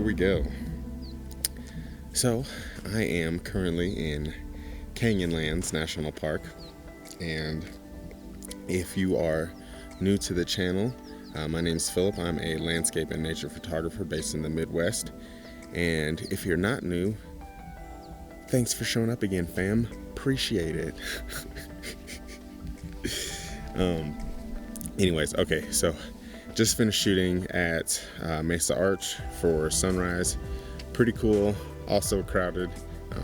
we go. So, I am currently in Canyonlands National Park, and if you are new to the channel, my name is Phillip. I'm a landscape and nature photographer based in the Midwest, and if you're not new, thanks for showing up again, fam. Appreciate it. Anyways, okay, so just finished shooting at Mesa Arch for sunrise. Pretty cool, also crowded,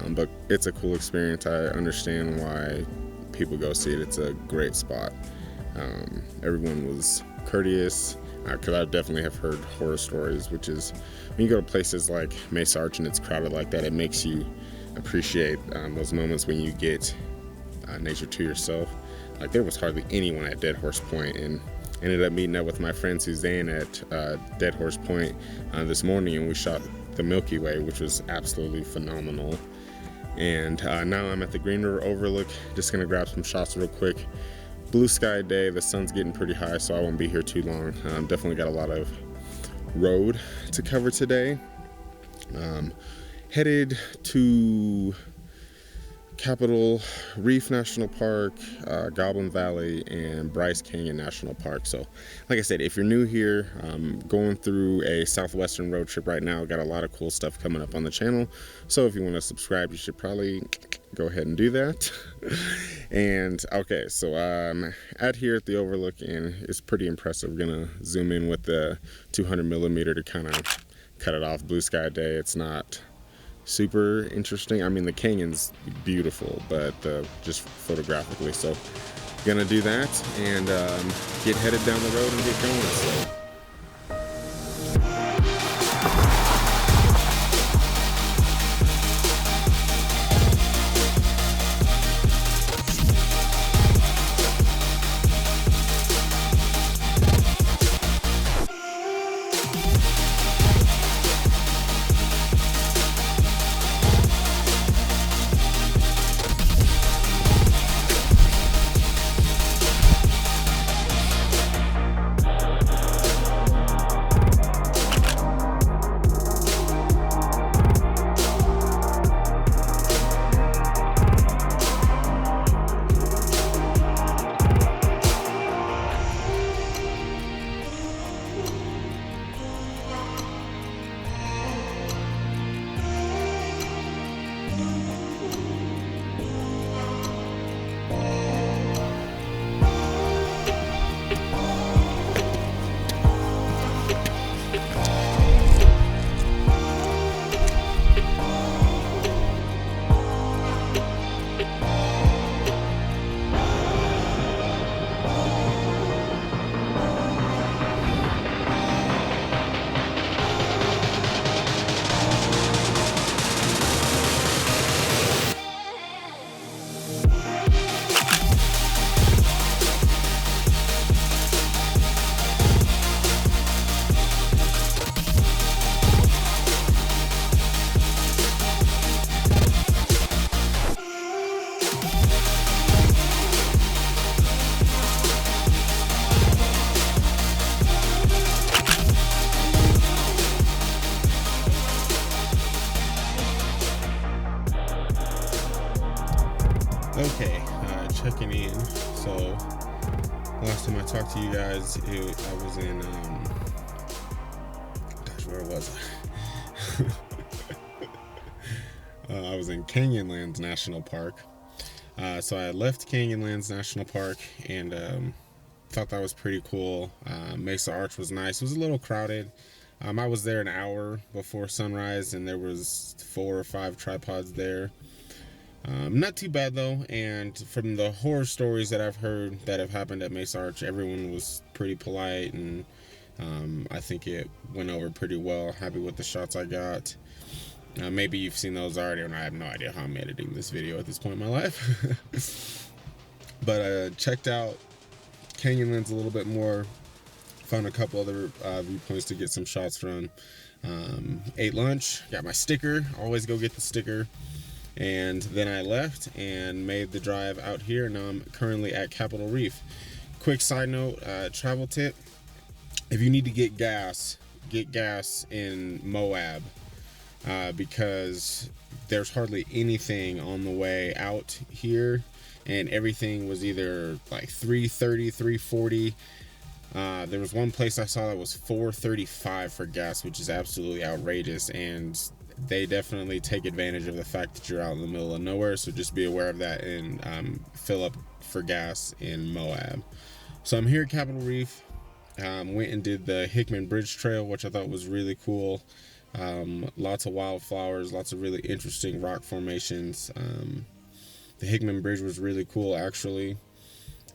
but it's a cool experience. I understand why people go see it. It's a great spot. Everyone was courteous, because I definitely have heard horror stories, which is when you go to places like Mesa Arch and it's crowded like that, it makes you appreciate those moments when you get nature to yourself. Like, there was hardly anyone at Dead Horse Point, and ended up meeting up with my friend Suzanne at Dead Horse Point this morning, and we shot the Milky Way, which was absolutely phenomenal. And now I'm at the Green River Overlook, just gonna grab some shots real quick. Blue sky day, the sun's getting pretty high, so I won't be here too long. Definitely got a lot of road to cover today. Headed to Capitol Reef National Park, Goblin Valley, and Bryce Canyon National Park. So like I said, if you're new here, going through a southwestern road trip right now, got a lot of cool stuff coming up on the channel. So if you want to subscribe, you should probably go ahead and do that. And okay, so out here at the overlook, and it's pretty impressive. We're gonna zoom in with the 200mm to kind of cut it off. Blue sky day, it's not super interesting. I mean, the canyon's beautiful, but just photographically. So gonna do that and get headed down the road and get going. So okay, checking in. So last time I talked to you guys, I was in where was I? I was in Canyonlands National Park. So I left Canyonlands National Park and thought that was pretty cool. Mesa Arch was nice. It was a little crowded. I was there an hour before sunrise, and there was 4 or 5 tripods there. Not too bad though, and from the horror stories that I've heard that have happened at Mesa Arch, everyone was pretty polite, and I think it went over pretty well. Happy with the shots I got. Maybe you've seen those already, and I have no idea how I'm editing this video at this point in my life. But checked out Canyonlands a little bit more, found a couple other viewpoints to get some shots from. Ate lunch, got my sticker, always go get the sticker. And then I left and made the drive out here. Now I'm currently at Capitol Reef. Quick side note, travel tip: if you need to get gas, get gas in Moab because there's hardly anything on the way out here, and everything was either like 330, 340. There was one place I saw that was 435 for gas, which is absolutely outrageous, and they definitely take advantage of the fact that you're out in the middle of nowhere. So just be aware of that and fill up for gas in Moab. So I'm here at Capitol Reef. Went and did the Hickman Bridge Trail, which I thought was really cool. Lots of wildflowers, lots of really interesting rock formations. The Hickman Bridge was really cool, actually.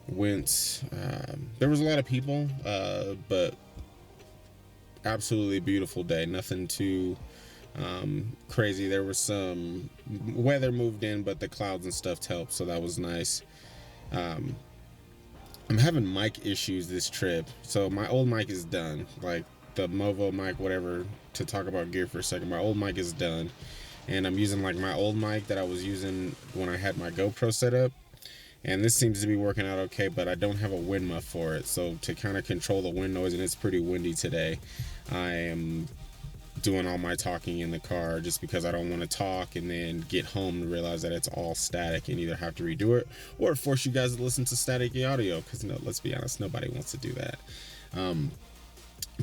There was a lot of people, but absolutely beautiful day. Nothing too crazy. There was some weather moved in, but the clouds and stuff helped, so that was nice. I'm having mic issues this trip, so my old mic is done, like the Movo mic, whatever, to talk about gear for a second. My old mic is done, and I'm using like my old mic that I was using when I had my GoPro set up, and this seems to be working out okay, but I don't have a wind muff for it. So to kind of control the wind noise, and it's pretty windy today, I am doing all my talking in the car just because I don't want to talk and then get home and realize that it's all static and either have to redo it or force you guys to listen to static audio, because no, let's be honest, nobody wants to do that.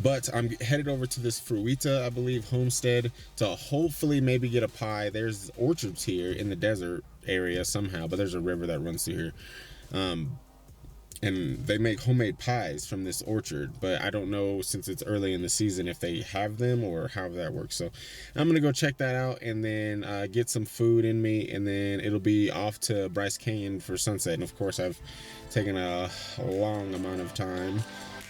But I'm headed over to this Fruita, I believe, homestead to hopefully maybe get a pie. There's orchards here in the desert area somehow, but there's a river that runs through here. And they make homemade pies from this orchard, but I don't know, since it's early in the season, if they have them or how that works. So I'm gonna go check that out and then get some food in me, and then it'll be off to Bryce Canyon for sunset. And of course, I've taken a long amount of time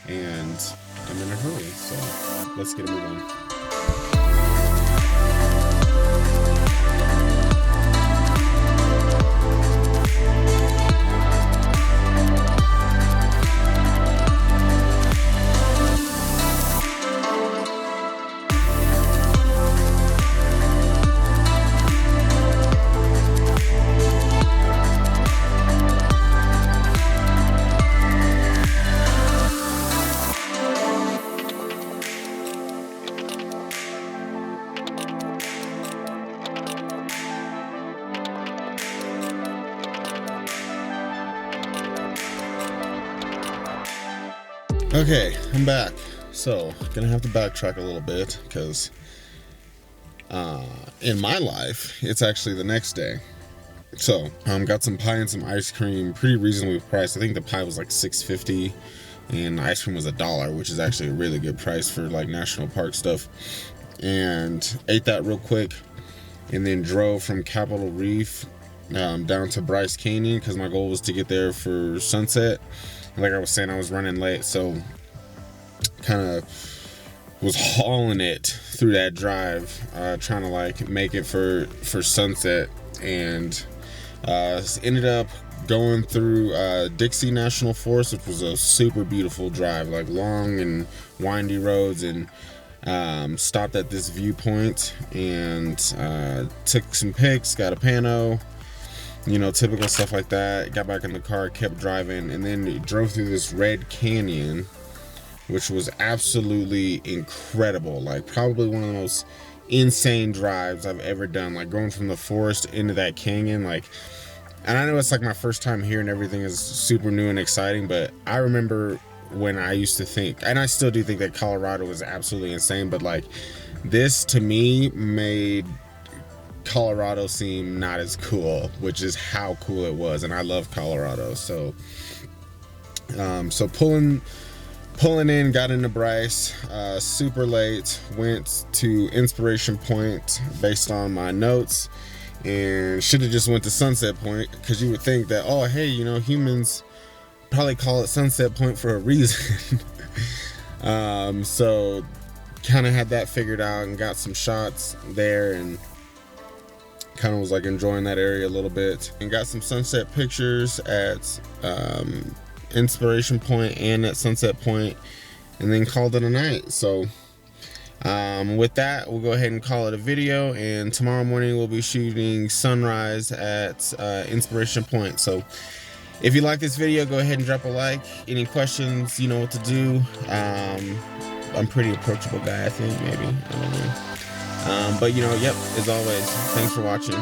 and I'm in a hurry, so let's get a move on. Okay, I'm back. So, gonna have to backtrack a little bit because in my life, it's actually the next day. So, got some pie and some ice cream, pretty reasonably priced. I think the pie was like $6.50 and the ice cream was $1, which is actually a really good price for like national park stuff. And ate that real quick and then drove from Capitol Reef down to Bryce Canyon because my goal was to get there for sunset. Like I was saying, I was running late, so kind of was hauling it through that drive, trying to like make it for sunset, and ended up going through Dixie National Forest, which was a super beautiful drive, like long and windy roads, and stopped at this viewpoint and took some pics, got a pano, you know, typical stuff like that. Got back in the car, kept driving, and then drove through this red canyon, which was absolutely incredible. Like probably one of the most insane drives I've ever done. Like going from the forest into that canyon, like, and I know it's like my first time here and everything is super new and exciting, but I remember when I used to think, and I still do think, that Colorado was absolutely insane, but like this to me made Colorado seem not as cool, which is how cool it was. And I love Colorado, so pulling in, got into Bryce super late, went to Inspiration Point based on my notes, and should have just went to Sunset Point, because you would think that, oh hey, you know, humans probably call it Sunset Point for a reason. So kind of had that figured out and got some shots there, and kind of was like enjoying that area a little bit, and got some sunset pictures at Inspiration Point and at Sunset Point, and then called it a night. So with that, we'll go ahead and call it a video, and tomorrow morning we'll be shooting sunrise at Inspiration Point. So if you like this video, go ahead and drop a like. Any questions, you know what to do. I'm pretty approachable guy, I think, maybe. I don't know. But, yep, as always, thanks for watching.